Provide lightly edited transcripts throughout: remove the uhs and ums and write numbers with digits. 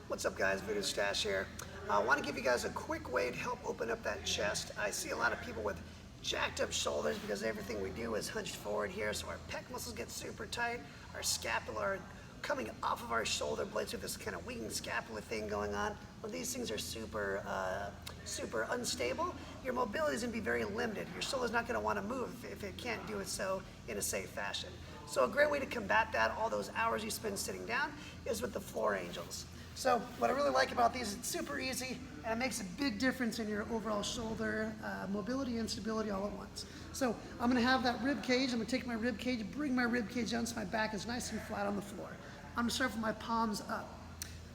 What's up guys, Voodoo Stache here. I want to give you guys a quick way to help open up that chest. I see a lot of people with jacked up shoulders because everything we do is hunched forward here, so our pec muscles get super tight, our scapula are coming off of our shoulder blades with this kind of winged scapula thing going on. When these things are super unstable, your mobility is going to be very limited. Your shoulder's not going to want to move if it can't do it so in a safe fashion. So a great way to combat that, all those hours you spend sitting down, is with the floor angels. So what I really like about these, it's super easy and it makes a big difference in your overall shoulder mobility and stability all at once. So I'm going to have that rib cage. I'm going to take my rib cage, bring my rib cage down so my back is nice and flat on the floor. I'm going to start with my palms up.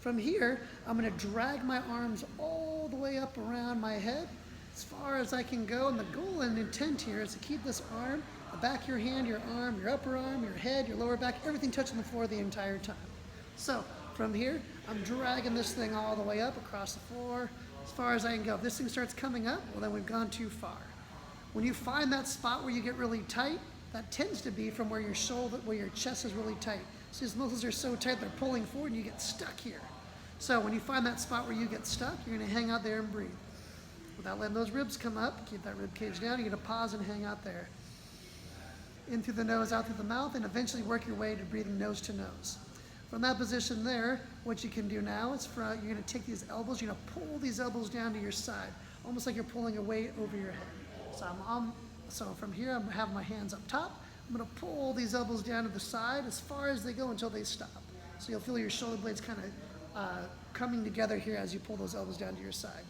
From here, I'm going to drag my arms all the way up around my head as far as I can go. And the goal and intent here is to keep this arm, the back of your hand, your arm, your upper arm, your head, your lower back, everything touching the floor the entire time. So from here, I'm dragging this thing all the way up across the floor as far as I can go. If this thing starts coming up, well then we've gone too far. When you find that spot where you get really tight, that tends to be from where your shoulder, where your chest is really tight. So these muscles are so tight they're pulling forward and you get stuck here. So when you find that spot where you get stuck, you're gonna hang out there and breathe. Without letting those ribs come up, keep that rib cage down, you're gonna pause and hang out there. In through the nose, out through the mouth, and eventually work your way to breathing nose to nose. From that position there, what you can do now is you're going to take these elbows, you're going to pull these elbows down to your side, almost like you're pulling a weight over your head. So from here, I'm going to have my hands up top. I'm going to pull these elbows down to the side as far as they go until they stop. So you'll feel your shoulder blades kind of coming together here as you pull those elbows down to your side.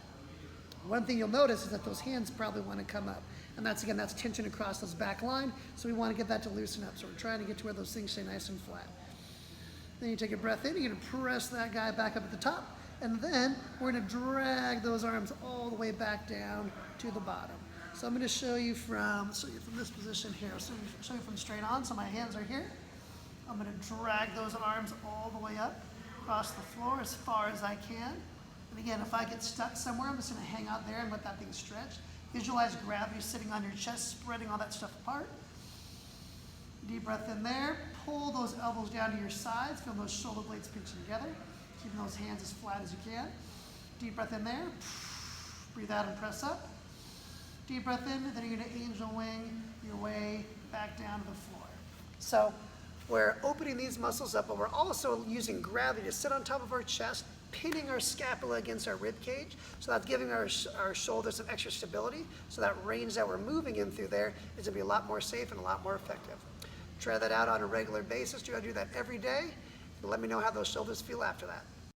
One thing you'll notice is that those hands probably want to come up. And that's tension across this back line. So we want to get that to loosen up. So we're trying to get to where those things stay nice and flat. Then you take a breath in, you're going to press that guy back up at the top, and then we're going to drag those arms all the way back down to the bottom. So I'm going to show you from this position here. So show you from straight on, so my hands are here. I'm going to drag those arms all the way up across the floor as far as I can. And again, if I get stuck somewhere, I'm just going to hang out there and let that thing stretch. Visualize gravity sitting on your chest, spreading all that stuff apart. Deep breath in there, pull those elbows down to your sides, feel those shoulder blades pinching together, keeping those hands as flat as you can. Deep breath in there, breathe out and press up. Deep breath in, then you're going to angel wing your way back down to the floor. So we're opening these muscles up, but we're also using gravity to sit on top of our chest, pinning our scapula against our rib cage, so that's giving our shoulders some extra stability, so that range that we're moving in through there is going to be a lot more safe and a lot more effective. Try that out on a regular basis. Do I do that every day? And let me know how those shoulders feel after that.